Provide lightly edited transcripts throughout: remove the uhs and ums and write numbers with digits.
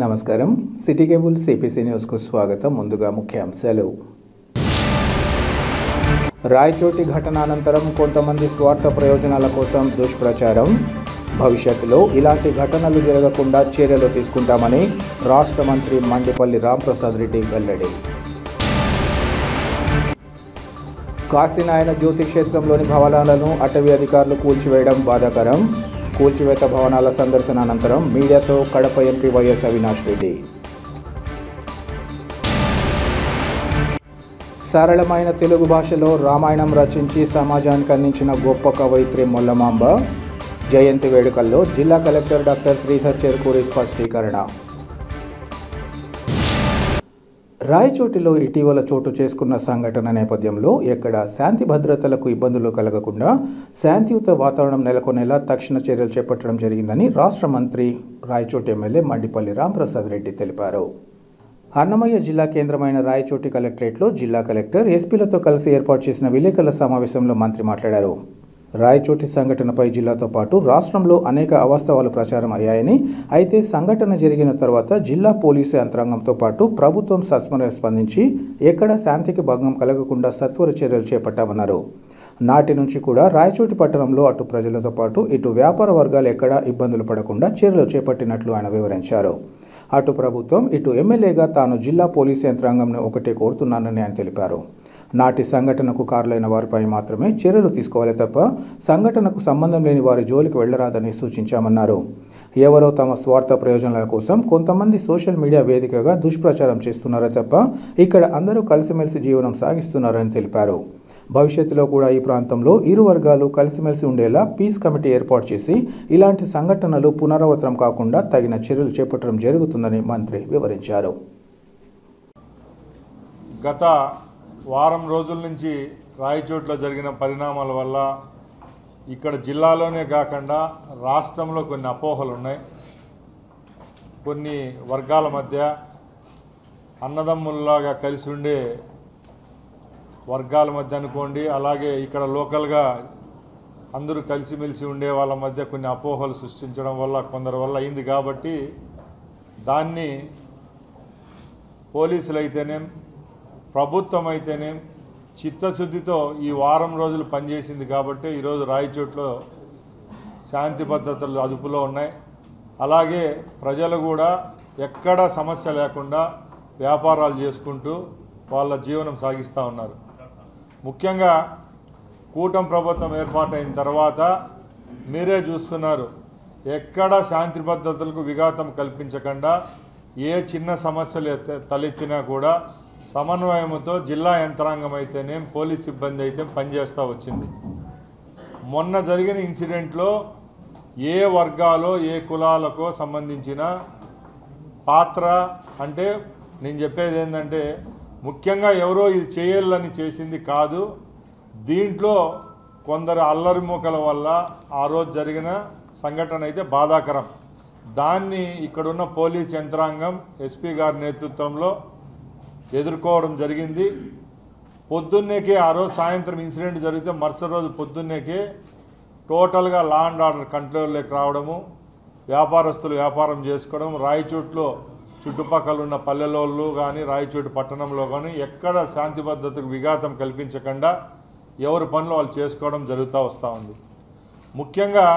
నమస్కారం city cable CPC news కు స్వాగతం. ముందుగా ముఖ్యాంశాలు. రాయచోటి ఘటన అనంతరం కొంతమంది స్వార్థ ప్రయోజనాల కోసం దుష్ప్రచారం. భవిష్యత్తులో ఇలాంటి ఘటనలు జరగకుండా చర్యలు తీసుకుంటామని రాష్ట్ర మంత్రి మండిపల్లి రాంప్రసాద్ రెడ్డి వెల్లడి. కాశీనాయన జ్యోతి క్షేత్రంలోని భవనాలను అటవీ అధికారులు కూల్చివేయడం బాధాకరం. కూల్చివేత భవనాల సందర్శన అనంతరం మీడియాతో కడప ఎంపీ వైఎస్ అవినాష్ రెడ్డి. సరళమైన తెలుగు భాషలో రామాయణం రచించి సమాజానికి అందించిన గొప్ప కవయిత్రి మొల్లమాంబ. జయంతి వేడుకల్లో జిల్లా కలెక్టర్ డాక్టర్ శ్రీధర్ చెరుకూరి స్పష్టీకరణ. రాయచోటిలో ఇటీవల చోటు చేసుకున్న సంఘటన నేపథ్యంలో ఎక్కడ శాంతి భద్రతలకు ఇబ్బందులు కలగకుండా శాంతియుత వాతావరణం నెలకొనేలా తక్షణ చర్యలు చేపట్టడం జరిగిందని రాష్ట్ర మంత్రి రాయచోటి ఎమ్మెల్యే మండిపల్లి రాంప్రసాద్ రెడ్డి తెలిపారు. అన్నమయ్య జిల్లా కేంద్రమైన రాయచోటి కలెక్టరేట్లో జిల్లా కలెక్టర్ ఎస్పీలతో కలిసి ఏర్పాటు చేసిన విలేకరుల సమావేశంలో మంత్రి మాట్లాడారు. రాయచోటి సంఘటనపై జిల్లాతో పాటు రాష్ట్రంలో అనేక అవాస్తవాలు ప్రచారం అయ్యాయని, అయితే సంఘటన జరిగిన తర్వాత జిల్లా పోలీసు యంత్రాంగంతో పాటు ప్రభుత్వం సత్వరంగా స్పందించి ఎక్కడ శాంతికి భంగం కలగకుండా సత్వర చర్యలు చేపట్టామన్నారు. నాటి నుంచి కూడా రాయచోటి పట్టణంలో అటు ప్రజలతో పాటు ఇటు వ్యాపార వర్గాలు ఎక్కడా ఇబ్బందులు పడకుండా చర్యలు చేపట్టినట్లు ఆయన వివరించారు. అటు ప్రభుత్వం ఇటు ఎమ్మెల్యేగా తాను జిల్లా పోలీసు యంత్రాంగంను ఒకటే కోరుతున్నానని ఆయన తెలిపారు. నాటి సంఘటనకు కారులైన వారిపై మాత్రమే చర్యలు తీసుకోవాలి తప్ప సంఘటనకు సంబంధం లేని వారి జోలికి వెళ్లరాదని సూచించామన్నారు. ఎవరో తమ స్వార్థ ప్రయోజనాల కోసం కొంతమంది సోషల్ మీడియా వేదికగా దుష్ప్రచారం చేస్తున్నారే తప్ప ఇక్కడ అందరూ కలిసిమెలిసి జీవనం సాగిస్తున్నారని తెలిపారు. భవిష్యత్తులో కూడా ఈ ప్రాంతంలో ఇరు వర్గాలు కలిసిమెలిసి ఉండేలా పీస్ కమిటీ ఏర్పాటు చేసి ఇలాంటి సంఘటనలు పునరావృతం కాకుండా తగిన చర్యలు చేపట్టడం జరుగుతుందని మంత్రి వివరించారు. గత వారం రోజుల నుంచి రాయచోట్లో జరిగిన పరిణామాల వల్ల ఇక్కడ జిల్లాలోనే కాకుండా రాష్ట్రంలో కొన్ని అపోహలు ఉన్నాయి. కొన్ని వర్గాల మధ్య అన్నదమ్ముల్లాగా కలిసి ఉండే వర్గాల మధ్య అనుకోండి, అలాగే ఇక్కడ లోకల్గా అందరూ కలిసిమెలిసి ఉండే వాళ్ళ మధ్య కొన్ని అపోహలు సృష్టించడం వల్ల కొందరి వల్ల అయింది. కాబట్టి దాన్ని పోలీసులు అయితేనేం ప్రభుత్వం అయితేనేం చిత్తశుద్ధితో ఈ వారం రోజులు పనిచేసింది. కాబట్టి ఈరోజు రాయచోట్లో శాంతి భద్రతలు అదుపులో ఉన్నాయి. అలాగే ప్రజలు కూడా ఎక్కడ సమస్య లేకుండా వ్యాపారాలు చేసుకుంటూ వాళ్ళ జీవనం సాగిస్తూ ఉన్నారు. ముఖ్యంగా కూటమి ప్రభుత్వం ఏర్పాటైన తర్వాత మీరే చూస్తున్నారు, ఎక్కడ శాంతి భద్రతలకు విఘాతం కల్పించకుండా ఏ చిన్న సమస్యలు తలెత్తినా కూడా సమన్వయంతో జిల్లా యంత్రాంగం అయితేనే పోలీస్ సిబ్బంది అయితే పనిచేస్తూ వచ్చింది. మొన్న జరిగిన ఇన్సిడెంట్లో ఏ వర్గాలో ఏ కులాలకో సంబంధించిన పాత్ర అంటే నేను చెప్పేది ఏంటంటే ముఖ్యంగా ఎవరో ఇది చేయాలని చేసింది కాదు. దీంట్లో కొందరు అల్లరి మూకల వల్ల ఆ రోజు జరిగిన సంఘటన అయితే బాధాకరం. దాన్ని ఇక్కడున్న పోలీస్ యంత్రాంగం ఎస్పీ గారి నేతృత్వంలో ఎదుర్కోవడం జరిగింది. పొద్దున్నేకే ఆ రోజు సాయంత్రం ఇన్సిడెంట్ జరిగితే మరుసటి రోజు పొద్దున్నేకే టోటల్గా లా అండ్ ఆర్డర్ కంట్రోల్లోకి రావడము, వ్యాపారస్తులు వ్యాపారం చేసుకోవడం, రాయచోట్లో చుట్టుపక్కల ఉన్న పల్లెలోళ్ళు కానీ రాయచోటి పట్టణంలో కానీ ఎక్కడ శాంతి భద్రతకు విఘాతం కల్పించకుండా ఎవరి పనులు వాళ్ళు చేసుకోవడం జరుగుతూ వస్తూ ఉంది. ముఖ్యంగా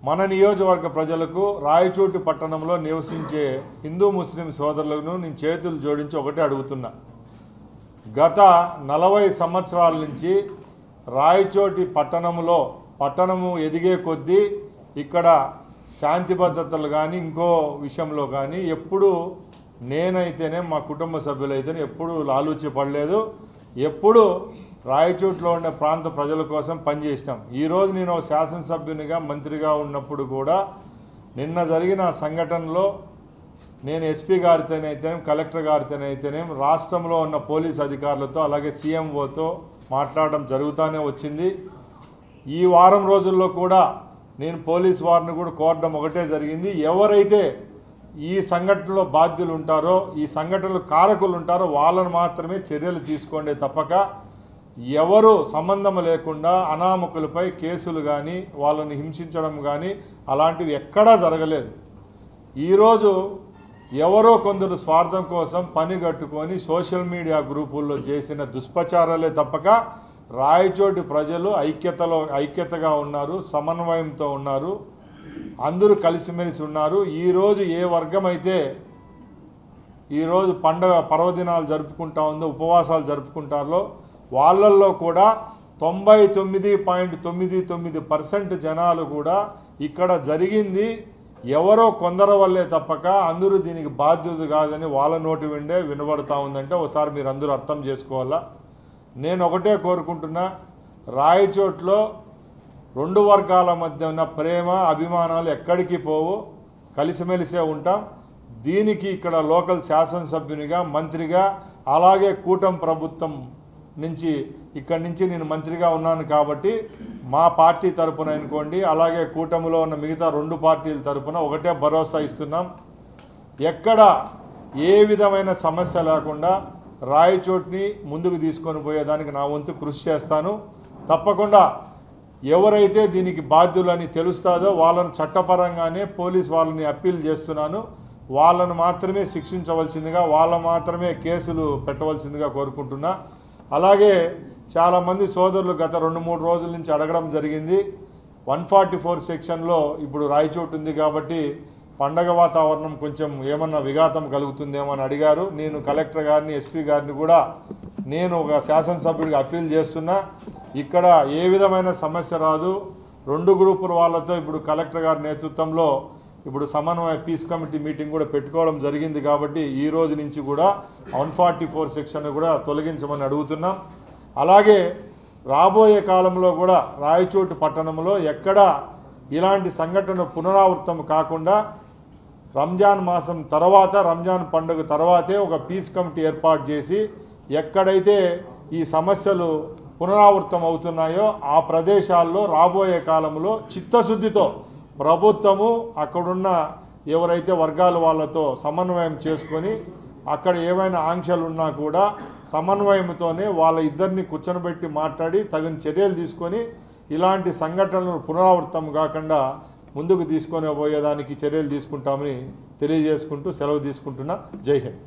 మన నియోజకవర్గ ప్రజలకు రాయచోటి పట్టణంలో నివసించే హిందూ ముస్లిం సోదరులను నేను చేతులు జోడించి ఒకటే అడుగుతున్నా. గత 40 సంవత్సరాల నుంచి రాయచోటి పట్టణము ఎదిగే కొద్దీ ఇక్కడ శాంతి భద్రతలు కానీ ఇంకో విషయంలో కానీ ఎప్పుడు నేనైతేనే మా కుటుంబ సభ్యులైతేనే ఎప్పుడు ఆలోచి పడలేదు. ఎప్పుడు రాయచోట్లో ఉండే ప్రాంత ప్రజల కోసం పనిచేసినాం. ఈరోజు నేను శాసనసభ్యునిగా మంత్రిగా ఉన్నప్పుడు కూడా నిన్న జరిగిన సంఘటనలో నేను ఎస్పీ గారితోనైతేనే కలెక్టర్ గారితోనైతేనే రాష్ట్రంలో ఉన్న పోలీస్ అధికారులతో అలాగే సీఎంఓతో మాట్లాడడం జరుగుతూనే వచ్చింది. ఈ వారం రోజుల్లో కూడా నేను పోలీస్ వారిని కూడా కోరడం ఒకటే జరిగింది, ఎవరైతే ఈ సంఘటనలో బాధ్యులు ఉంటారో ఈ సంఘటనలో కారకులు ఉంటారో వాళ్ళను మాత్రమే చర్యలు తీసుకోండి తప్పక ఎవరు సంబంధం లేకుండా అనామకులపై కేసులు కానీ వాళ్ళని హింసించడం కానీ అలాంటివి ఎక్కడా జరగలేదు. ఈరోజు ఎవరో కొందరు స్వార్థం కోసం పని కట్టుకొని సోషల్ మీడియా గ్రూపుల్లో చేసిన దుష్ప్రచారాలే తప్పక రాయచోటి ప్రజలు ఐక్యతగా ఉన్నారు, సమన్వయంతో ఉన్నారు, అందరూ కలిసిమెలిసి ఉన్నారు. ఈరోజు ఏ వర్గం అయితే ఈరోజు పండగ పర్వదినాలు జరుపుకుంటా ఉందో, ఉపవాసాలు జరుపుకుంటారో వాళ్ళల్లో కూడా 99.99% జనాలు కూడా ఇక్కడ జరిగింది ఎవరో కొందరు వల్లే తప్పక అందరూ దీనికి బాధ్యత కాదని వాళ్ళ నోటి విండే వినబడతా ఉందంటే ఒకసారి మీరు అందరూ అర్థం చేసుకోవాలా. నేను ఒకటే కోరుకుంటున్నా, రాయచోట్లో రెండు వర్గాల మధ్య ఉన్న ప్రేమ అభిమానాలు ఎక్కడికి పోవు, కలిసిమెలిసే ఉంటాం. దీనికి ఇక్కడ లోకల్ శాసనసభ్యునిగా, మంత్రిగా, అలాగే కూటమి ప్రభుత్వం నుంచి ఇక్కడి నుంచి నేను మంత్రిగా ఉన్నాను కాబట్టి మా పార్టీ తరపున అనుకోండి, అలాగే కూటమిలో ఉన్న మిగతా రెండు పార్టీల తరపున ఒకటే భరోసా ఇస్తున్నాం. ఎక్కడ ఏ విధమైన సమస్య లేకుండా రాయచోటిని ముందుకు తీసుకొని పోయేదానికి నా వంతు కృషి చేస్తాను. తప్పకుండా ఎవరైతే దీనికి బాధ్యులని తెలుస్తుందో వాళ్ళను చట్టపరంగానే పోలీస్ వాళ్ళని అప్పీల్ చేస్తున్నాను. వాళ్ళను మాత్రమే శిక్షించవలసిందిగా, వాళ్ళ మాత్రమే కేసులు పెట్టవలసిందిగా కోరుకుంటున్నా. అలాగే చాలామంది సోదరులు గత 2-3 రోజుల నుంచి అడగడం జరిగింది. 144 సెక్షన్లో ఇప్పుడు రాయచోటు ఉంది కాబట్టి పండగ వాతావరణం కొంచెం ఏమన్నా విఘాతం కలుగుతుందేమో అని అడిగారు. నేను కలెక్టర్ గారిని, ఎస్పీ గారిని కూడా నేను ఒక శాసనసభ్యుడిగా అప్పీల్ చేస్తున్నా. ఇక్కడ ఏ విధమైన సమస్య రాదు. రెండు గ్రూపుల వాళ్ళతో ఇప్పుడు కలెక్టర్ గారి నేతృత్వంలో ఇప్పుడు సమన్వయ పీస్ కమిటీ మీటింగ్ కూడా పెట్టుకోవడం జరిగింది కాబట్టి ఈ రోజు నుంచి కూడా 144 సెక్షన్ కూడా తొలగించమని అడుగుతున్నాం. అలాగే రాబోయే కాలంలో కూడా రాయచోటి పట్టణంలో ఎక్కడ ఇలాంటి సంఘటన పునరావృతం కాకుండా రంజాన్ మాసం తర్వాత, రంజాన్ పండుగ తర్వాతే ఒక పీస్ కమిటీ ఏర్పాటు చేసి ఎక్కడైతే ఈ సమస్యలు పునరావృతం అవుతున్నాయో ఆ ప్రదేశాల్లో రాబోయే కాలంలో చిత్తశుద్ధితో ప్రభుత్వము అక్కడున్న ఎవరైతే వర్గాల వాళ్ళతో సమన్వయం చేసుకొని అక్కడ ఏమైనా ఆంక్షలు ఉన్నా కూడా సమన్వయంతోనే వాళ్ళ ఇద్దరిని కూర్చొనబెట్టి మాట్లాడి తగిన చర్యలు తీసుకొని ఇలాంటి సంఘటనలు పునరావృతం కాకుండా ముందుకు తీసుకొని పోయేదానికి చర్యలు తీసుకుంటామని తెలియజేసుకుంటూ సెలవు తీసుకుంటున్నా. జై హింద్.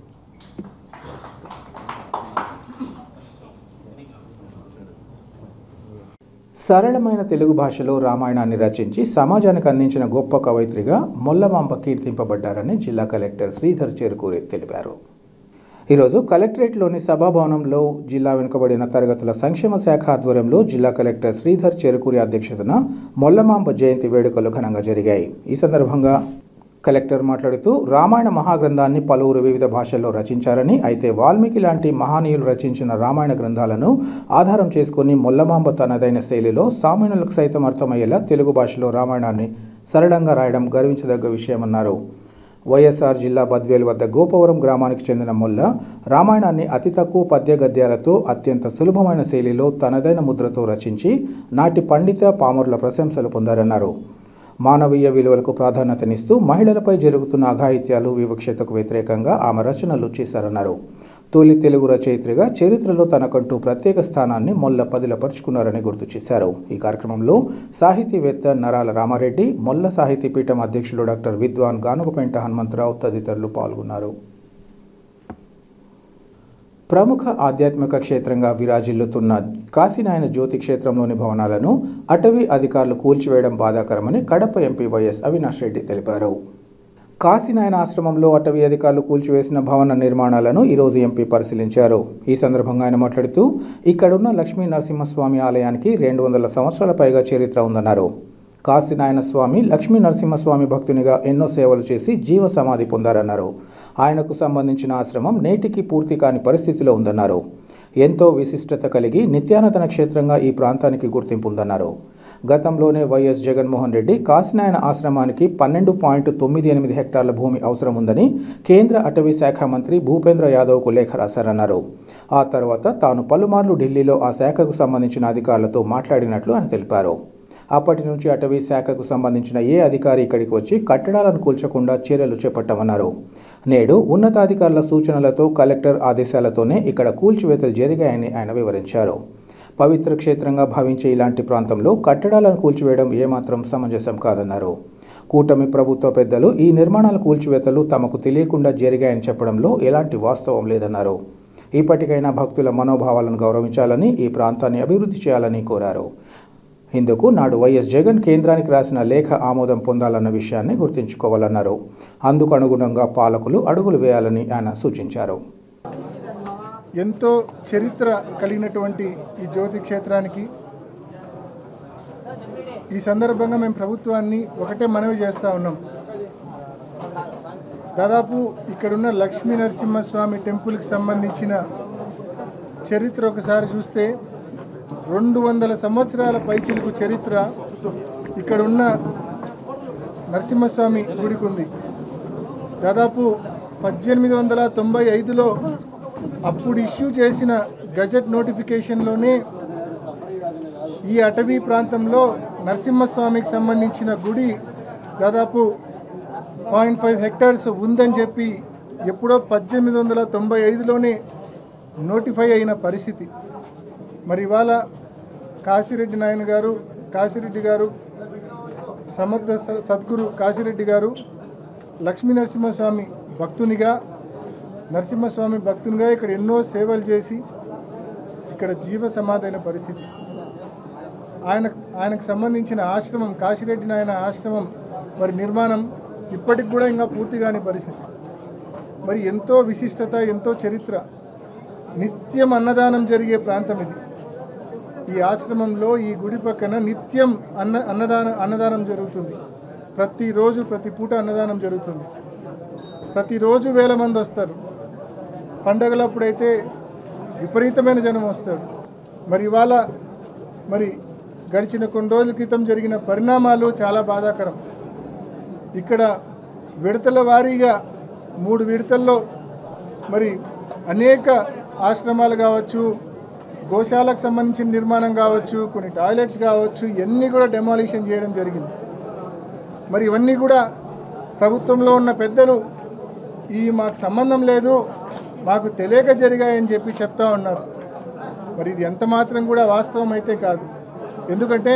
సరళమైన తెలుగు భాషలో రామాయణాన్ని రచించి సమాజానికి అందించిన గొప్ప కవయిత్రిగా మొల్లమాంబ కీర్తింపబడ్డారని జిల్లా కలెక్టర్ శ్రీధర్ చెరుకూరి తెలిపారు. ఈరోజు కలెక్టరేట్లోని సభాభవనంలో జిల్లా వెనుకబడిన తరగతుల సంక్షేమ శాఖ ఆధ్వర్యంలో జిల్లా కలెక్టర్ శ్రీధర్ చెరుకూరి అధ్యక్షతన మొల్లమాంబ జయంతి వేడుకలు ఘనంగా జరిగాయి. ఈ సందర్భంగా కలెక్టర్ మాట్లాడుతూ రామాయణ మహాగ్రంథాన్ని పలువురు వివిధ భాషల్లో రచించారని, అయితే వాల్మీకి లాంటి మహనీయులు రచించిన రామాయణ గ్రంథాలను ఆధారం చేసుకుని మొల్లమాంబ తనదైన శైలిలో సామాన్యులకు సైతం అర్థమయ్యేలా తెలుగు భాషలో రామాయణాన్ని సరళంగా రాయడం గర్వించదగ్గ విషయమన్నారు. వైఎస్ఆర్ జిల్లా బద్వేలు వద్ద గోపవరం గ్రామానికి చెందిన మొల్ల రామాయణాన్ని అతి తక్కువ పద్య గద్యాలతో అత్యంత సులభమైన శైలిలో తనదైన ముద్రతో రచించి నాటి పండిత పామరుల ప్రశంసలు పొందారన్నారు. మానవీయ విలువలకు ప్రాధాన్యతనిస్తూ మహిళలపై జరుగుతున్న అఘాయిత్యాలు, వివక్షతకు వ్యతిరేకంగా ఆమె రచనలు చేశారన్నారు. తొలి తెలుగు రచయిత్రిగా చరిత్రలో తనకంటూ ప్రత్యేక స్థానాన్ని మొల్ల పదిలపరుచుకున్నారని గుర్తు చేశారు. ఈ కార్యక్రమంలో సాహితీవేత్త నరాల రామారెడ్డి, మొల్ల సాహితీ పీఠం అధ్యక్షులు డాక్టర్ విద్వాన్ గానుగపెంట హనుమంతరావు తదితరులు పాల్గొన్నారు. ప్రముఖ ఆధ్యాత్మిక క్షేత్రంగా విరాజిల్లుతున్న కాశీనాయన జ్యోతి క్షేత్రంలోని భవనాలను అటవీ అధికారులు కూల్చివేయడం బాధాకరమని కడప ఎంపీ వైఎస్ అవినాష్ రెడ్డి తెలిపారు. కాశీనాయన ఆశ్రమంలో అటవీ అధికారులు కూల్చివేసిన భవన నిర్మాణాలను ఈరోజు ఎంపీ పరిశీలించారు. ఈ సందర్భంగా ఆయన మాట్లాడుతూ ఇక్కడున్న లక్ష్మీ నరసింహస్వామి ఆలయానికి 200 సంవత్సరాల పైగా చరిత్ర ఉందన్నారు. కాశీనాయన స్వామి లక్ష్మీ నరసింహస్వామి భక్తునిగా ఎన్నో సేవలు చేసి జీవ సమాధి పొందారన్నారు. ఆయనకు సంబంధించిన ఆశ్రమం నేటికి పూర్తి కాని పరిస్థితిలో ఉందన్నారు. ఎంతో విశిష్టత కలిగి నిత్యానతన క్షేత్రంగా ఈ ప్రాంతానికి గుర్తింపు ఉందన్నారు. గతంలోనే వైఎస్ జగన్మోహన్ రెడ్డి కాశీనాయన ఆశ్రమానికి 12.98 హెక్టార్ల భూమి అవసరం ఉందని కేంద్ర అటవీ శాఖ మంత్రి భూపేంద్ర యాదవ్కు లేఖ రాశారన్నారు. ఆ తర్వాత తాను పలుమార్లు ఢిల్లీలో ఆ శాఖకు సంబంధించిన అధికారులతో మాట్లాడినట్లు ఆయన తెలిపారు. అప్పటి నుంచి అటవీ శాఖకు సంబంధించిన ఏ అధికారి ఇక్కడికి వచ్చి కట్టడాలను కూల్చకుండా చర్యలు చేపట్టామన్నారు. నేడు ఉన్నతాధికారుల సూచనలతో, కలెక్టర్ ఆదేశాలతోనే ఇక్కడ కూల్చివేతలు జరిగాయని ఆయన వివరించారు. పవిత్ర క్షేత్రంగా భావించే ఇలాంటి ప్రాంతంలో కట్టడాలను కూల్చివేయడం ఏమాత్రం సమంజసం కాదన్నారు. కూటమి ప్రభుత్వ పెద్దలు ఈ నిర్మాణాల కూల్చివేతలు తమకు తెలియకుండా జరిగాయని చెప్పడంలో ఎలాంటి వాస్తవం లేదన్నారు. ఇప్పటికైనా భక్తుల మనోభావాలను గౌరవించాలని, ఈ ప్రాంతాన్ని అభివృద్ధి చేయాలని కోరారు. ఇందుకు నాడు వైఎస్ జగన్ కేంద్రానికి రాసిన లేఖ ఆమోదం పొందాలన్న విషయాన్ని గుర్తుంచుకోవాలన్నారు. అందుకు అనుగుణంగా పాలకులు అడుగులు వేయాలని ఆయన సూచించారు. ఎంతో చరిత్ర కలిగినటువంటి ఈ జ్యోతి క్షేత్రానికి ఈ సందర్భంగా మేము ప్రభుత్వాన్ని ఒకటే మనవి చేస్తూ ఉన్నాం. దాదాపు ఇక్కడున్న లక్ష్మీ నరసింహస్వామి టెంపుల్కి సంబంధించిన చరిత్ర ఒకసారి చూస్తే 200 సంవత్సరాల పైచిలుకు చరిత్ర ఇక్కడున్న నరసింహస్వామి గుడికి ఉంది. దాదాపు 1895లో అప్పుడు ఇష్యూ చేసిన గజెట్ నోటిఫికేషన్లోనే ఈ అటవీ ప్రాంతంలో నరసింహస్వామికి సంబంధించిన గుడి దాదాపు 0.5 హెక్టార్స్ ఉందని చెప్పి ఎప్పుడో 1895లోనే నోటిఫై అయిన పరిస్థితి. మరి ఇవాళ కాశిరెడ్డి గారు సమర్థ సద్గురు కాశిరెడ్డి గారు లక్ష్మీ నరసింహస్వామి భక్తునిగా ఇక్కడ ఎన్నో సేవలు చేసి ఇక్కడ జీవ సమాధైన పరిస్థితి. ఆయనకు సంబంధించిన ఆశ్రమం కాశిరెడ్డి నాయన ఆశ్రమం మరి నిర్మాణం ఇప్పటికి కూడా ఇంకా పూర్తి కాని పరిస్థితి. మరి ఎంతో విశిష్టత, ఎంతో చరిత్ర, నిత్యం అన్నదానం జరిగే ప్రాంతం ఇది. ఈ ఆశ్రమంలో ఈ గుడి పక్కన నిత్యం అన్నదానం జరుగుతుంది. ప్రతిరోజు ప్రతి పూట అన్నదానం జరుగుతుంది. ప్రతిరోజు వేల మంది వస్తారు. పండగలప్పుడైతే విపరీతమైన జనం వస్తారు. మరి ఇవాళ గడిచిన కొన్ని రోజుల క్రితం జరిగిన పరిణామాలు చాలా బాధాకరం. ఇక్కడ విడతల వారీగా 3 విడతల్లో మరి అనేక ఆశ్రమాలు కావచ్చు, గోశాలకు సంబంధించిన నిర్మాణం కావచ్చు, కొన్ని టాయిలెట్స్ కావచ్చు, ఇవన్నీ కూడా డెమాలిషన్ చేయడం జరిగింది. మరి ఇవన్నీ కూడా ప్రభుత్వంలో ఉన్న పెద్దలు మాకు సంబంధం లేదు, మాకు తెలియక జరిగాయని చెప్పి చెప్తా ఉన్నారు. మరి ఇది ఎంత మాత్రం కూడా వాస్తవం అయితే కాదు. ఎందుకంటే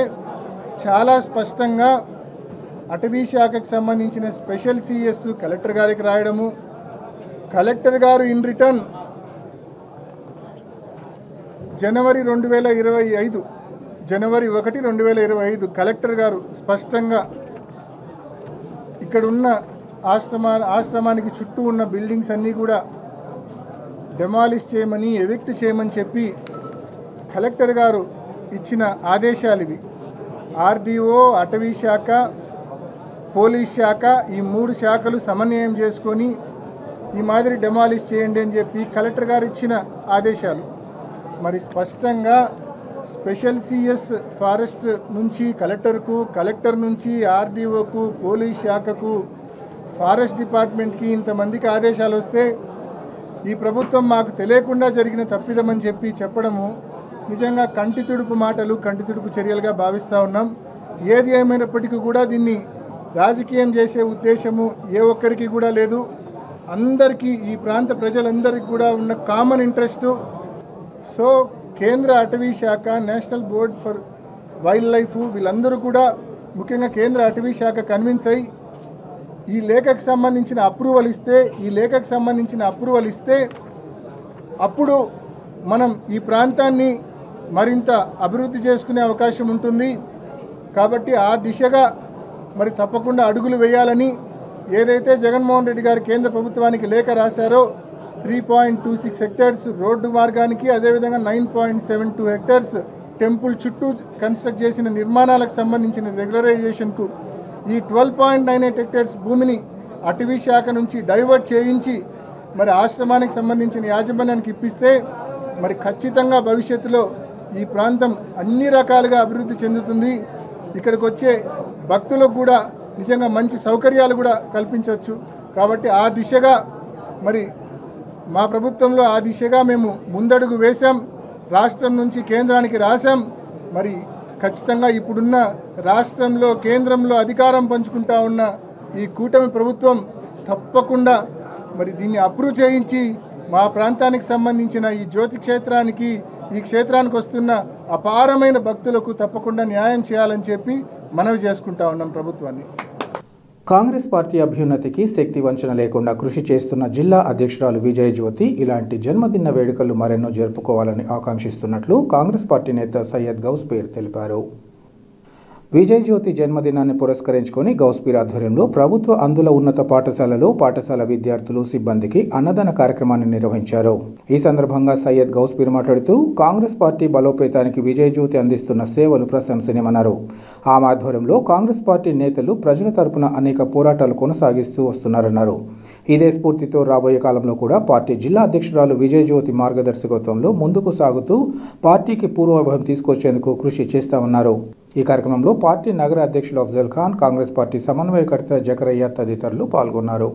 చాలా స్పష్టంగా అటవీ శాఖకు సంబంధించిన స్పెషల్ సిఎస్ కలెక్టర్ గారికి రాయడము, కలెక్టర్ గారు ఇన్ రిటర్న్ జనవరి 1, 2025 కలెక్టర్ గారు స్పష్టంగా ఇక్కడున్న ఆశ్రమానికి చుట్టూ ఉన్న బిల్డింగ్స్ అన్నీ కూడా డెమాలిష్ చేయమని, ఎవిక్ట్ చేయమని చెప్పి కలెక్టర్ గారు ఇచ్చిన ఆదేశాలు ఇవి. ఆర్డీఓ, అటవీ శాఖ, పోలీస్ శాఖ, ఈ 3 శాఖలు సమన్వయం చేసుకొని ఈ మాదిరి డెమాలిష్ చేయండి అని చెప్పి కలెక్టర్ గారు ఇచ్చిన ఆదేశాలు. మరి స్పష్టంగా స్పెషల్ సిఎస్ ఫారెస్ట్ నుంచి కలెక్టర్కు, కలెక్టర్ నుంచి ఆర్డీఓకు, పోలీస్ శాఖకు, ఫారెస్ట్ డిపార్ట్మెంట్కి ఇంతమందికి ఆదేశాలు వస్తే ఈ ప్రభుత్వం మాకు తెలియకుండా జరిగిన తప్పిదమని చెప్పడము నిజంగా కంటి తుడుపు మాటలు, కంటి తుడుపు చర్యలుగా భావిస్తూ ఉన్నాం. ఏది ఏమైనప్పటికీ కూడా దీన్ని రాజకీయం చేసే ఉద్దేశము ఏ ఒక్కరికి కూడా లేదు. అందరికీ, ఈ ప్రాంత ప్రజలందరికీ కూడా ఉన్న కామన్ ఇంట్రెస్టు. సో కేంద్ర అటవీ శాఖ, national board for wild life వీళ్ళందరూ కూడా, ముఖ్యంగా కేంద్ర అటవీ శాఖ కన్విన్స్ అయ్యి ఈ లేఖకు సంబంధించిన అప్రూవల్ ఇస్తే అప్పుడు మనం ఈ ప్రాంతాన్ని మరింత అభివృద్ధి చేసుకునే అవకాశం ఉంటుంది. కాబట్టి ఆ దిశగా మరి తప్పకుండా అడుగులు వేయాలని ఏదైతే జగన్మోహన్ రెడ్డి గారు కేంద్ర ప్రభుత్వానికి లేఖ రాశారో 3.26 హెక్టార్స్ రోడ్డు మార్గానికి, అదేవిధంగా 9.72 హెక్టార్స్ టెంపుల్ చుట్టూ కన్స్ట్రక్ట్ చేసిన నిర్మాణాలకు సంబంధించిన రెగ్యులరైజేషన్కు ఈ 12.98 హెక్టార్స్ భూమిని అటవీ శాఖ నుంచి డైవర్ట్ చేయించి మరి ఆశ్రమానికి సంబంధించిన యాజమాన్యానికి ఇప్పిస్తే మరి ఖచ్చితంగా భవిష్యత్తులో ఈ ప్రాంతం అన్ని రకాలుగా అభివృద్ధి చెందుతుంది. ఇక్కడికి వచ్చే భక్తులకు కూడా నిజంగా మంచి సౌకర్యాలు కూడా కల్పించవచ్చు. కాబట్టి ఆ దిశగా మరి మా ప్రభుత్వంలో ఆ దిశగా మేము ముందడుగు వేశాం. రాష్ట్రం నుంచి కేంద్రానికి రాశాం. మరి ఖచ్చితంగా ఇప్పుడున్న రాష్ట్రంలో, కేంద్రంలో అధికారం పంచుకుంటా ఉన్న ఈ కూటమి ప్రభుత్వం తప్పకుండా మరి దీన్ని అప్రూవ్ చేయించి మా ప్రాంతానికి సంబంధించిన ఈ జ్యోతి క్షేత్రానికి, ఈ క్షేత్రానికి వస్తున్న అపారమైన భక్తులకు తప్పకుండా న్యాయం చేయాలని చెప్పి మనవి చేసుకుంటా ఉన్నాం ప్రభుత్వాన్ని. కాంగ్రెస్ పార్టీ అభ్యున్నతికి శక్తి వంచన లేకుండా కృషి చేస్తున్న జిల్లా అధ్యక్షురాలు విజయజ్యోతి ఇలాంటి జన్మదిన వేడుకలు మరెన్నో జరుపుకోవాలని ఆకాంక్షిస్తున్నట్లు కాంగ్రెస్ పార్టీ నేత సయ్యద్ గౌస్పీర్ తెలిపారు. విజయజ్యోతి జన్మదినాన్ని పురస్కరించుకొని గౌస్పీర్ ఆధ్వర్యంలో ప్రభుత్వ అందుల ఉన్నత పాఠశాలలో పాఠశాల విద్యార్థులు సిబ్బందికి అన్నదాన కార్యక్రమాన్ని నిర్వహించారు. ఈ సందర్భంగా సయ్యద్ గౌస్పీర్ మాట్లాడుతూ కాంగ్రెస్ పార్టీ బలోపేతానికి విజయజ్యోతి అందిస్తున్న సేవలు ప్రశంసనీయమన్నారు. ఆమె ఆధ్వర్యంలో కాంగ్రెస్ పార్టీ నేతలు ప్రజల తరపున అనేక పోరాటాలు కొనసాగిస్తూ వస్తున్నారన్నారు. ఇదే స్ఫూర్తితో రాబోయే కాలంలో కూడా పార్టీ జిల్లా అధ్యక్షురాలు విజయజ్యోతి మార్గదర్శకత్వంలో ముందుకు సాగుతూ పార్టీకి పూర్వవైభవం తీసుకొచ్చేందుకు కృషి చేస్తామన్నారు. ఈ కార్యక్రమంలో పార్టీ నగర అధ్యక్షులు అఫ్జల్ ఖాన్, కాంగ్రెస్ పార్టీ సమన్వయకర్త జకరయ్య తదితరులు పాల్గొన్నారు.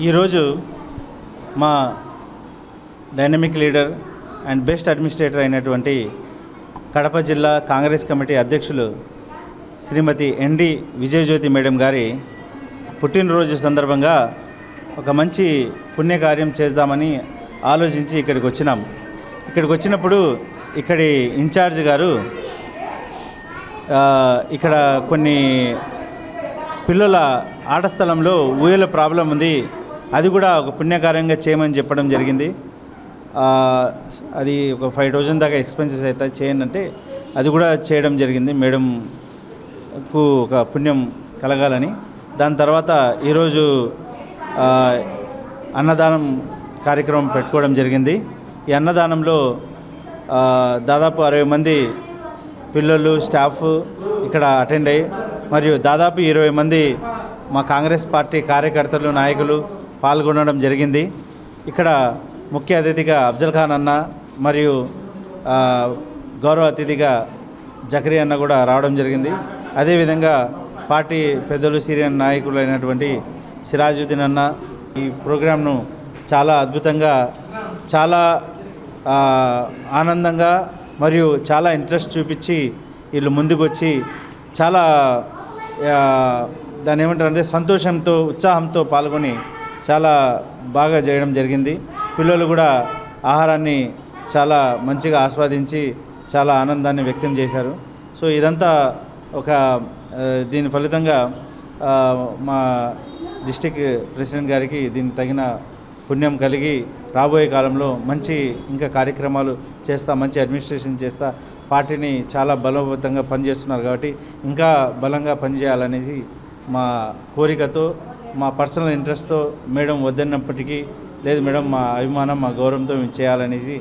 ఈరోజు మా dynamic leader and best administrator అయినటువంటి కడప జిల్లా కాంగ్రెస్ కమిటీ అధ్యక్షులు శ్రీమతి ఎన్డి విజయజ్యోతి మేడం గారి పుట్టినరోజు సందర్భంగా ఒక మంచి పుణ్యకార్యం చేద్దామని ఆలోచించి ఇక్కడికి వచ్చినాం. ఇక్కడికి వచ్చినప్పుడు ఇక్కడి ఇన్ఛార్జ్ గారు ఇక్కడ కొన్ని పిల్లల ఆట స్థలంలో ఊయల ప్రాబ్లం ఉంది, అది కూడా ఒక పుణ్యకార్యంగా చేయమని చెప్పడం జరిగింది. అది ఒక 5,000 దాకా ఎక్స్పెన్సెస్ అవుతాయి చేయండి అంటే అది కూడా చేయడం జరిగింది మేడంకు ఒక పుణ్యం కలగాలని. దాని తర్వాత ఈరోజు అన్నదానం కార్యక్రమం పెట్టుకోవడం జరిగింది. ఈ అన్నదానంలో దాదాపు 60 మంది పిల్లలు స్టాఫ్ ఇక్కడ అటెండ్ అయ్యి మరియు దాదాపు 20 మంది మా కాంగ్రెస్ పార్టీ కార్యకర్తలు నాయకులు పాల్గొనడం జరిగింది. ఇక్కడ ముఖ్య అతిథిగా అఫ్జల్ ఖాన్ అన్న మరియు గౌరవ అతిథిగా జకరీ అన్న కూడా రావడం జరిగింది. అదేవిధంగా పార్టీ పెద్దలు సీనియర్ నాయకులు అయినటువంటి సిరాజుద్దీన్ అన్న ఈ ప్రోగ్రాంను చాలా అద్భుతంగా, చాలా ఆనందంగా మరియు చాలా ఇంట్రెస్ట్ చూపించి వీళ్ళు ముందుకు వచ్చి చాలా దాన్ని ఏమంటారంటే సంతోషంతో ఉత్సాహంతో పాల్గొని చాలా బాగా చేయడం జరిగింది. పిల్లలు కూడా ఆహారాన్ని చాలా మంచిగా ఆస్వాదించి చాలా ఆనందాన్ని వ్యక్తం చేశారు. సో ఇదంతా ఒక దీని ఫలితంగా మా డిస్ట్రిక్ట్ ప్రెసిడెంట్ గారికి దీనికి తగిన పుణ్యం కలిగి రాబోయే కాలంలో మంచి ఇంకా కార్యక్రమాలు చేస్తా, మంచి అడ్మినిస్ట్రేషన్ చేస్తా, పార్టీని చాలా బలోపేతంగా పనిచేస్తున్నారు కాబట్టి ఇంకా బలంగా పనిచేయాలనేది మా కోరికతో మా పర్సనల్ ఇంట్రెస్ట్తో మేడం వద్దన్నప్పటికీ లేదు మేడం మా అభిమానం మా గౌరవంతో మేము చేయాలనేసి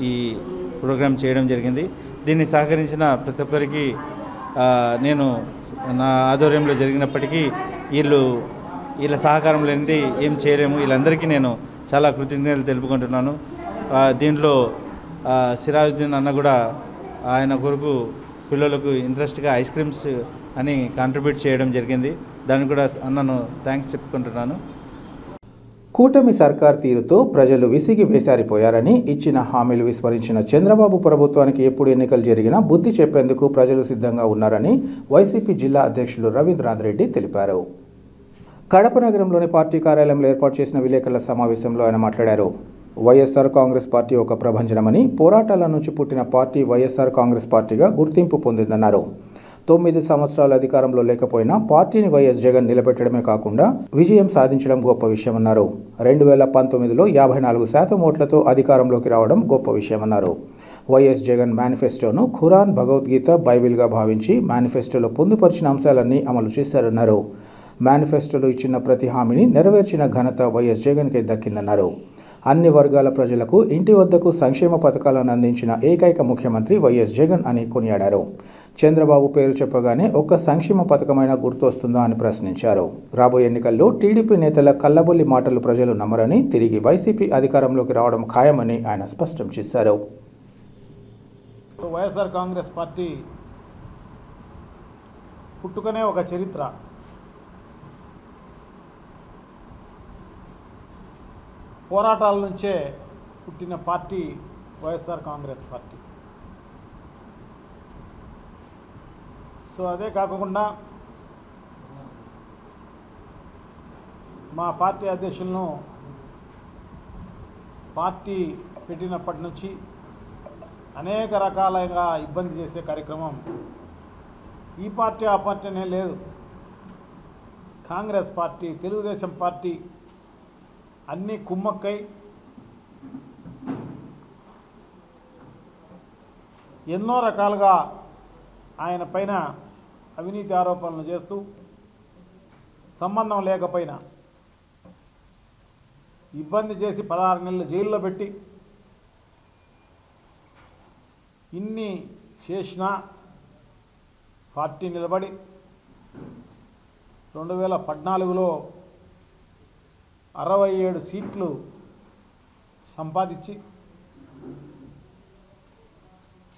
ఈ ప్రోగ్రాం చేయడం జరిగింది. దీన్ని సహకరించిన ప్రతి ఒక్కరికి నేను నా ఆధ్వర్యంలో జరిగినప్పటికీ వీళ్ళ సహకారం లేనిది ఏం చేయలేము. వీళ్ళందరికీ నేను చాలా కృతజ్ఞతలు తెలుపుకుంటున్నాను. దీంట్లో సిరాజుద్దీన్ అన్న కూడా ఆయన కొరకు పిల్లలకు ఇంట్రెస్ట్గా ఐస్ క్రీమ్స్ అని కాంట్రిబ్యూట్ చేయడం జరిగింది. దానికి కూడా అన్నను థ్యాంక్స్ చెప్పుకుంటున్నాను. కూటమి సర్కార్ తీరుతో ప్రజలు విసిగి వేసారిపోయారని, ఇచ్చిన హామీలు విస్మరించిన చంద్రబాబు ప్రభుత్వానికి ఎప్పుడు ఎన్నికలు జరిగినా బుద్ధి చెప్పేందుకు ప్రజలు సిద్ధంగా ఉన్నారని వైసీపీ జిల్లా అధ్యక్షులు రవీంద్రనాథ్ రెడ్డి తెలిపారు. కడప నగరంలోని పార్టీ కార్యాలయంలో ఏర్పాటు చేసిన విలేకరుల సమావేశంలో ఆయన మాట్లాడారు. వైఎస్ఆర్ కాంగ్రెస్ పార్టీ ఒక ప్రభంజనమని, పోరాటాల నుంచి పుట్టిన పార్టీ వైఎస్ఆర్ కాంగ్రెస్ పార్టీగా గుర్తింపు పొందిందన్నారు. 9 సంవత్సరాల అధికారంలో లేకపోయినా పార్టీని వైఎస్ జగన్ నిలబెట్టడమే కాకుండా విజయం సాధించడం గొప్ప విషయమన్నారు. 2019లో 54% ఓట్లతో అధికారంలోకి రావడం గొప్ప విషయమన్నారు. వైఎస్ జగన్ మేనిఫెస్టోను ఖురాన్, భగవద్గీత, బైబిల్గా భావించి మేనిఫెస్టోలో పొందుపరిచిన అంశాలన్నీ అమలు చేశారన్నారు. మేనిఫెస్టోలో ఇచ్చిన ప్రతి హామీని నెరవేర్చిన ఘనత వైఎస్ జగన్కే దక్కిందన్నారు. అన్ని వర్గాల ప్రజలకు ఇంటి వద్దకు సంక్షేమ పథకాలను అందించిన ఏకైక ముఖ్యమంత్రి వైఎస్ జగన్ అని కొనియాడారు. చంద్రబాబు పేరు చెప్పగానే ఒక్క సంక్షేమ పథకమైనా గుర్తొస్తుందా అని ప్రశ్నించారు. రాబోయే ఎన్నికల్లో టీడీపీ నేతల కల్లబొల్లి మాటలు ప్రజలు నమ్మరని, తిరిగి వైసీపీ అధికారంలోకి రావడం ఖాయమని ఆయన స్పష్టం చేశారు. వైఎస్ఆర్ కాంగ్రెస్ పార్టీ పుట్టుకనే ఒక చరిత్ర. పోరాటాల నుంచే పుట్టిన party YSR Congress party. So అదే కాకుండా మా పార్టీ అధ్యక్షులను పార్టీ పెట్టినప్పటి నుంచి అనేక రకాలుగా ఇబ్బంది చేసే కార్యక్రమం ఈ పార్టీ ఆ పార్టీ అనే లేదు. కాంగ్రెస్ పార్టీ, తెలుగుదేశం పార్టీ అన్నీ కుమ్మక్కై ఎన్నో రకాలుగా ఆయన పైన అవినీతి ఆరోపణలు చేస్తూ సంబంధం లేకపోయినా ఇబ్బంది చేసి 16 నెలలు జైల్లో పెట్టి ఇన్ని చేసినా పార్టీ నిలబడి 2014లో 67 సీట్లు సంపాదించి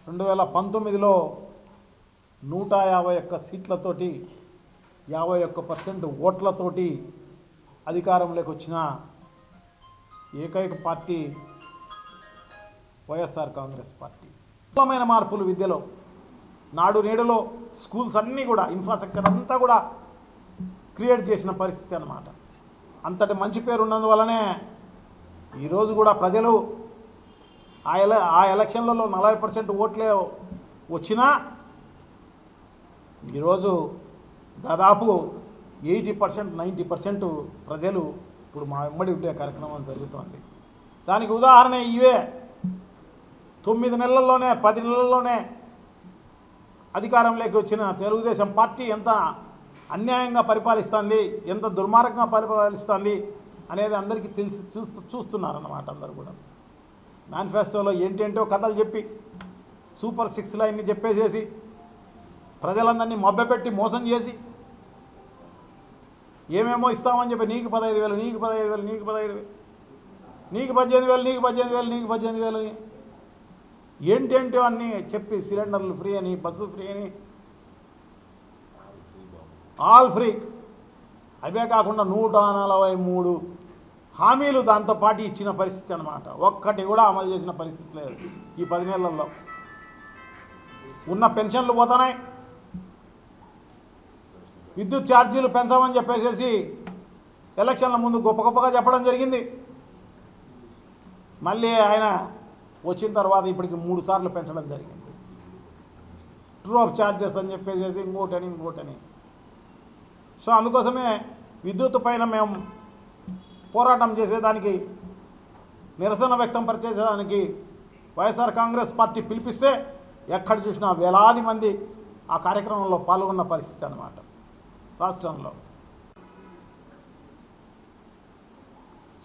2019లో 151 సీట్లతోటి 51% ఓట్లతోటి అధికారంలోకి వచ్చిన ఏకైక పార్టీ వైఎస్ఆర్ కాంగ్రెస్ పార్టీ. అద్భుతమైన మార్పులు విద్యలో, నాడు నేడులో స్కూల్స్ అన్నీ కూడా ఇన్ఫ్రాస్ట్రక్చర్ అంతా కూడా క్రియేట్ చేసిన పరిస్థితి అన్నమాట. అంతటి మంచి పేరు ఉన్నందువల్లనే ఈరోజు కూడా ప్రజలు ఆ ఎలక్షన్లలో 40% ఓట్లే వచ్చినా ఈరోజు దాదాపు 80% 90% ప్రజలు ఇప్పుడు మా వెంబడి ఉండే కార్యక్రమం జరుగుతోంది. దానికి ఉదాహరణ ఇవే. 9 నెలల్లోనే 10 నెలల్లోనే అధికారంలోకి వచ్చిన తెలుగుదేశం పార్టీ ఎంత అన్యాయంగా పరిపాలిస్తుంది, ఎంత దుర్మార్గంగా పరిపాలిస్తుంది అనేది అందరికీ తెలిసి చూస్తున్నారన్నమాట. అందరూ కూడా మేనిఫెస్టోలో ఏంటేంటో కథలు చెప్పి సూపర్ 6 లైన్ని చెప్పేసేసి ప్రజలందరినీ మభ్యపెట్టి మోసం చేసి ఏమేమో ఇస్తామని చెప్పి నీకు 15,000, నీకు 15,000, నీకు 15,000, నీకు 18,000, నీకు 18,000, నీకు 18,000 అని ఏంటేంటో అన్నీ చెప్పి సిలిండర్లు ఫ్రీ అని, బస్సు ఫ్రీ అని, ఆల్ ఫ్రీ. అవే కాకుండా 143 హామీలు దాంతో పాటు ఇచ్చిన పరిస్థితి అన్నమాట. ఒక్కటి కూడా అమలు చేసిన పరిస్థితి లేదు ఈ 10 నెలల్లో. ఉన్న పెన్షన్లు పోతున్నాయి, విద్యుత్ ఛార్జీలు పెంచామని చెప్పేసి ఎలక్షన్ల ముందు గొప్ప గొప్పగా చెప్పడం జరిగింది. మళ్ళీ ఆయన వచ్చిన తర్వాత ఇప్పటికి 3 సార్లు పెంచడం జరిగింది. ట్రూ ఆఫ్ ఛార్జెస్ అని చెప్పేసి ఇంకోటని. సో అందుకోసమే విద్యుత్ పైన మేము పోరాటం చేసేదానికి, నిరసన వ్యక్తం పరిచేసేదానికి వైఎస్ఆర్ కాంగ్రెస్ పార్టీ పిలిపిస్తే ఎక్కడ చూసినా వేలాది మంది ఆ కార్యక్రమంలో పాల్గొన్న పరిస్థితి అన్నమాట రాష్ట్రంలో.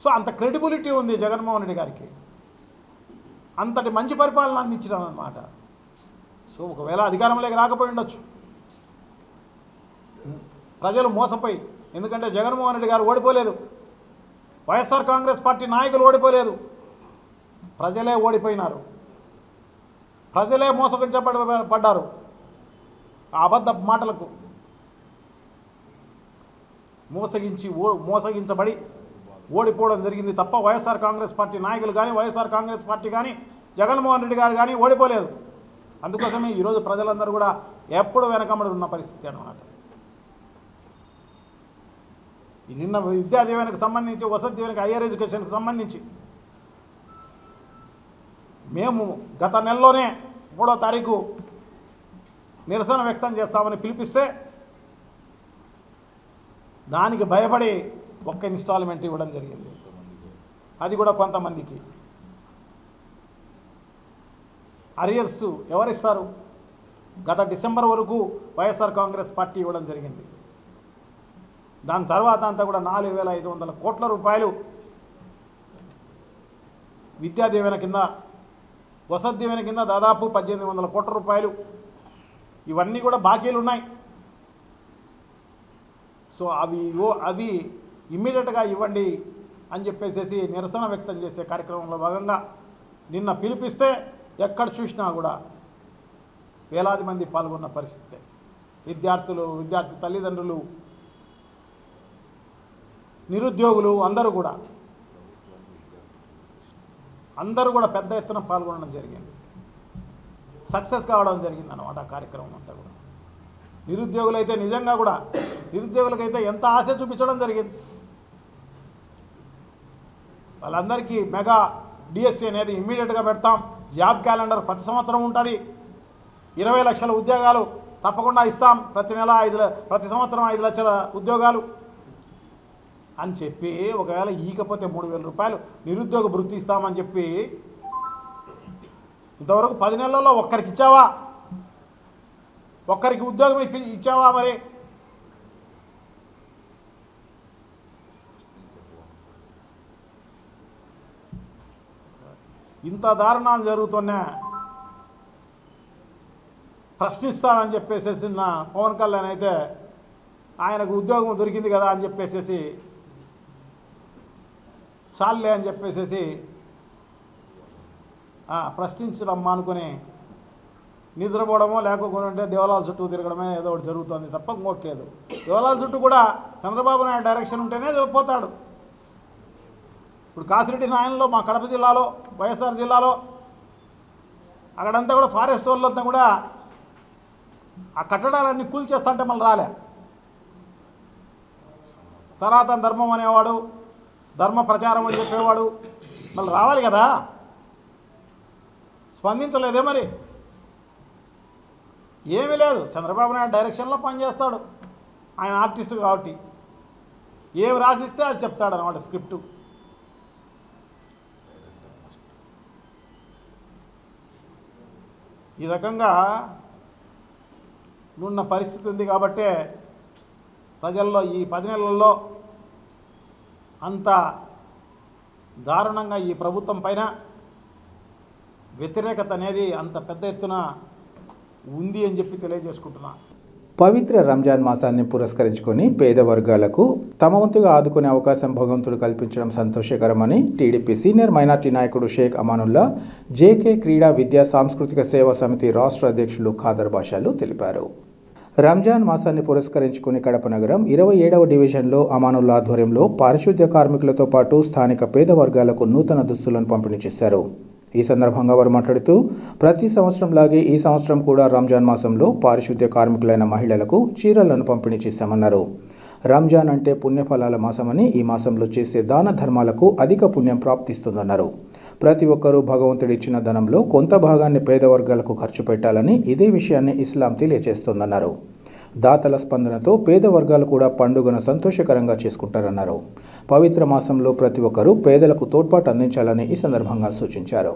సో అంత క్రెడిబిలిటీ ఉంది జగన్మోహన్ రెడ్డి గారికి, అంతటి మంచి పరిపాలన అందించడం అన్నమాట. సో ఒకవేళ అధికారంలోకి రాకపోయి ఉండొచ్చు, ప్రజలు మోసపోయి, ఎందుకంటే జగన్మోహన్ రెడ్డి గారు ఓడిపోలేదు, వైఎస్ఆర్ కాంగ్రెస్ పార్టీ నాయకులు ఓడిపోలేదు, ప్రజలే ఓడిపోయినారు, ప్రజలే మోసగించబడ్డారు ఆ అబద్ధ మాటలకు, మోసగించబడి ఓడిపోవడం జరిగింది తప్ప వైఎస్ఆర్ కాంగ్రెస్ పార్టీ నాయకులు కానీ వైఎస్ఆర్ కాంగ్రెస్ పార్టీ కానీ జగన్మోహన్ రెడ్డి గారు కానీ ఓడిపోలేదు. అందుకోసమే ఈరోజు ప్రజలందరూ కూడా ఎప్పుడు వెనకబడి ఉన్న పరిస్థితి అన్నమాట. నిన్న విద్యా దీవెనకు సంబంధించి, వసతి దీవెనకు, హయ్యర్ ఎడ్యుకేషన్కి సంబంధించి మేము గత నెలలోనే 3వ తారీఖు నిరసన వ్యక్తం చేస్తామని పిలిపిస్తే దానికి భయపడి ఒక్క ఇన్స్టాల్మెంట్ ఇవ్వడం జరిగింది, అది కూడా కొంతమందికి. అరియర్స్ ఎవరిస్తారు? గత డిసెంబర్ వరకు వైఎస్ఆర్ కాంగ్రెస్ పార్టీ ఇవ్వడం జరిగింది. దాని తర్వాత అంతా కూడా 4,500 కోట్ల రూపాయలు విద్యా దీవెన కింద, వసతి దీవెన కింద దాదాపు 1,800 కోట్ల రూపాయలు ఇవన్నీ కూడా బాకీలు ఉన్నాయి. సో అవి ఇమ్మీడియట్గా ఇవ్వండి అని చెప్పేసి నిరసన వ్యక్తం చేసే కార్యక్రమంలో భాగంగా నిన్న పిలిపిస్తే ఎక్కడ చూసినా కూడా వేలాది మంది పాల్గొన్న పరిస్థితి. విద్యార్థులు, విద్యార్థి తల్లిదండ్రులు, నిరుద్యోగులు అందరూ కూడా పెద్ద ఎత్తున పాల్గొనడం జరిగింది, సక్సెస్ కావడం జరిగింది అన్నమాట ఆ కార్యక్రమం అంతా కూడా. నిరుద్యోగులైతే నిజంగా కూడా నిరుద్యోగులకైతే ఎంత ఆశ చూపించడం జరిగింది. వాళ్ళందరికీ మెగా డిఎస్సి అనేది ఇమ్మీడియట్గా పెడతాం, జాబ్ క్యాలెండర్ ప్రతి సంవత్సరం ఉంటుంది, 20 లక్షల ఉద్యోగాలు తప్పకుండా ఇస్తాం, ప్రతి సంవత్సరం 5 లక్షల ఉద్యోగాలు అని చెప్పి, ఒకవేళ ఈకపోతే 3,000 రూపాయలు నిరుద్యోగ భృతి ఇస్తామని చెప్పి ఇంతవరకు 10 నెలల్లో ఒక్కరికి ఇచ్చావా? ఒక్కరికి ఉద్యోగం ఇచ్చావా? మరి ఇంత దారుణాలు జరుగుతున్నా ప్రశ్నిస్తానని చెప్పేసి నా పవన్ కళ్యాణ్ అయితే ఆయనకు ఉద్యోగం దొరికింది కదా అని చెప్పేసి చాలే అని చెప్పేసి ప్రశ్నించడమ్మా అనుకుని నిద్రపోవడమో లేకపోతే దేవాలయాల చుట్టూ తిరగడమే ఏదో ఒకటి జరుగుతుంది తప్ప ఇంకోట్లేదు. దేవాలయాల చుట్టూ కూడా చంద్రబాబు నాయుడు డైరెక్షన్ ఉంటేనే పోతాడు. ఇప్పుడు కాసిరెడ్డి నాయనలో, మా కడప జిల్లాలో, వైఎస్ఆర్ జిల్లాలో అక్కడంతా కూడా ఫారెస్ట్ వాళ్ళంతా కూడా ఆ కట్టడాలన్నీ కూల్చేస్తుంటే మళ్ళీ రాలే. సనాతన ధర్మం అనేవాడు, ధర్మ ప్రచారం అని చెప్పేవాడు మళ్ళీ రావాలి కదా, స్పందించలేదే మరి. ఏమీ లేదు, చంద్రబాబు నాయుడు డైరెక్షన్లో పనిచేస్తాడు, ఆయన ఆర్టిస్టు కాబట్టి ఏమి రాసిస్తే అది చెప్తాడు అన్నమాట స్క్రిప్టు. ఈ రకంగా ఉన్న పరిస్థితి ఉంది కాబట్టే ప్రజల్లో ఈ 10 నెలల్లో అంత దారుణంగా ఈ ప్రభుత్వం పైన వ్యతిరేకత అనేది అంత పెద్ద ఎత్తున ఉంది అని చెప్పి తెలియజేసుకుంటున్నా. పవిత్ర రంజాన్ మాసాన్ని పురస్కరించుకొని పేద వర్గాలకు తమ వంతుగా ఆదుకునే అవకాశం భగవంతుడు కల్పించడం సంతోషకరమని టీడీపీ సీనియర్ మైనార్టీ నాయకుడు షేక్ అమానుల్లా జేకే క్రీడా విద్యా సాంస్కృతిక సేవా సమితి రాష్ట్ర అధ్యక్షులు ఖాదర్ బాషాలు తెలిపారు. రంజాన్ మాసాన్ని పురస్కరించుకుని కడప నగరం 27వ డివిజన్లో అమానుల్లా ఆధ్వర్యంలో పారిశుద్ధ్య కార్మికులతో పాటు స్థానిక పేద వర్గాలకు నూతన దుస్తులను పంపిణీ చేశారు. ఈ సందర్భంగా వారు మాట్లాడుతూ ప్రతి సంవత్సరంలాగే ఈ సంవత్సరం కూడా రంజాన్ మాసంలో పారిశుద్ధ్య కార్మికులైన మహిళలకు చీరలను పంపిణీ చేశామన్నారు. రంజాన్ అంటే పుణ్యఫలాల మాసమని ఈ మాసంలో చేసే దాన ధర్మాలకు అధిక పుణ్యం ప్రాప్తిస్తుందన్నారు. ప్రతి ఒక్కరూ భగవంతుడిచ్చిన ధనంలో కొంత భాగాన్ని పేద వర్గాలకు ఖర్చు పెట్టాలని ఇదే విషయాన్ని ఇస్లాం తెలియజేస్తోందన్నారు. దాతల స్పందనతో పేద వర్గాలు కూడా పండుగను సంతోషకరంగా చేసుకుంటారన్నారు. పవిత్ర మాసంలో ప్రతి ఒక్కరూ పేదలకు తోడ్పాటు అందించాలని ఈ సందర్భంగా సూచించారు.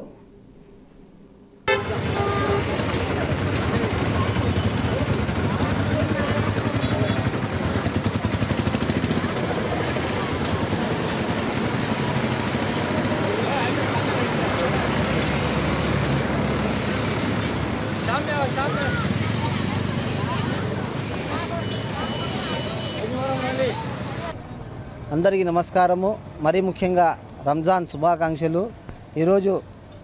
అందరికీ నమస్కారము. మరీ ముఖ్యంగా రంజాన్ శుభాకాంక్షలు. ఈరోజు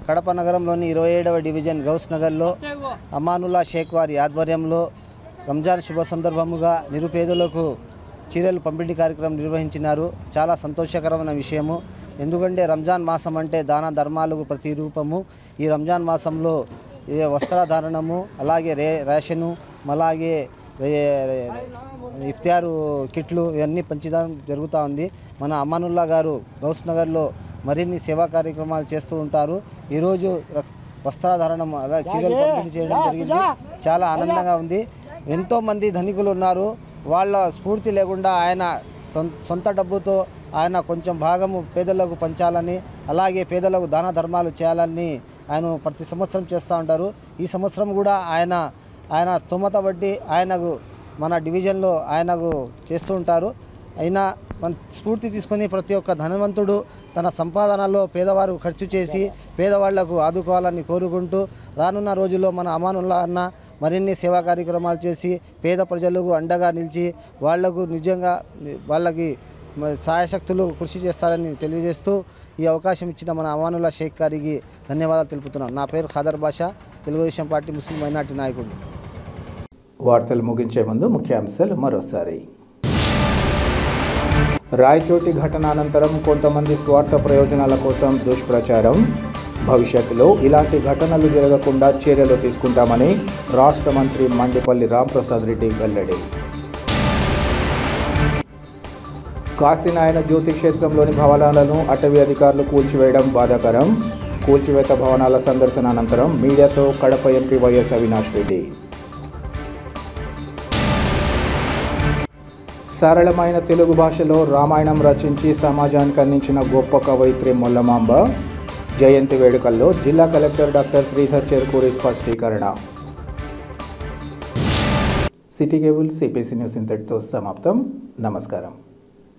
కడప నగరంలోని 27వ డివిజన్ గౌస్ నగర్లో అమానుల్లా షేక్ వారి ఆధ్వర్యంలో రంజాన్ శుభ సందర్భముగా నిరుపేదలకు చీరలు పంపిణీ కార్యక్రమం నిర్వహించినారు. చాలా సంతోషకరమైన విషయము. ఎందుకంటే రంజాన్ మాసం అంటే దాన ధర్మాలకు ప్రతిరూపము. ఈ రంజాన్ మాసంలో వస్త్రధారణము, అలాగే రేషను, అలాగే ఇఫ్తారు కిట్లు ఇవన్నీ పంచడం జరుగుతూ ఉంది. మన అమానుల్లా గారు గౌస్ నగర్లో మరిన్ని సేవా కార్యక్రమాలు చేస్తూ ఉంటారు. ఈరోజు వస్త్రధారణం అలా చీరలు పంపిణీ చేయడం జరిగింది. చాలా ఆనందంగా ఉంది. ఎంతోమంది ధనికులు ఉన్నారు. వాళ్ళ స్ఫూర్తి లేకుండా ఆయన సొంత డబ్బుతో ఆయన కొంచెం భాగము పేదలకు పంచాలని, అలాగే పేదలకు దాన ధర్మాలు చేయాలని ఆయన ప్రతి సంవత్సరం చేస్తూ ఉంటారు. ఈ సంవత్సరం కూడా ఆయన స్తోమత బట్టి ఆయనకు మన డివిజన్లో ఆయనకు చేస్తూ ఉంటారు. అయినా మన స్ఫూర్తి తీసుకొని ప్రతి ఒక్క ధనవంతుడు తన సంపాదనలో పేదవారు ఖర్చు చేసి పేదవాళ్లకు ఆదుకోవాలని కోరుకుంటూ రానున్న రోజుల్లో మన అమానుల్లా అన్న మరిన్ని సేవా కార్యక్రమాలు చేసి పేద ప్రజలకు అండగా నిలిచి వాళ్లకు నిజంగా వాళ్ళకి సాయశక్తులు కృషి చేస్తారని తెలియజేస్తూ ఈ అవకాశం ఇచ్చిన మన అమానుల్లా షేక్ గారికి ధన్యవాదాలు తెలుపుతున్నాను. నా పేరు ఖాదర్ బాషా, తెలుగుదేశం పార్టీ ముస్లిం మైనార్టీ నాయకుడు. వార్తలు ముగించే ముందు ముఖ్యాంశాలు మరోసారి. రాయచోటి ఘటన అనంతరం కొంతమంది స్వార్థ ప్రయోజనాల కోసం దుష్ప్రచారం. భవిష్యత్తులో ఇలాంటి ఘటనలు జరగకుండా చర్యలు తీసుకుంటామని రాష్ట్ర మంత్రి మండిపల్లి రాంప్రసాద్ రెడ్డి వెల్లడి. కాశీనాయన జ్యోతి క్షేత్రంలోని భవనాలను అటవీ అధికారులు కూల్చివేయడం బాధాకరం. కూల్చివేత భవనాల సందర్శన అనంతరం మీడియాతో కడప ఎంపీ వైఎస్ అవినాష్ రెడ్డి. సరళమైన తెలుగు భాషలో రామాయణం రచించి సమాజానికి అందించిన గొప్ప కవయిత్రి మొల్లమాంబ. జయంతి వేడుకల్లో జిల్లా కలెక్టర్ డాక్టర్ శ్రీధర్ చెరుకూరి స్పష్టీకరణ. సిటీ కేబుల్ సిపిసి న్యూస్ ఇంతటితో సమాప్తం. నమస్కారం.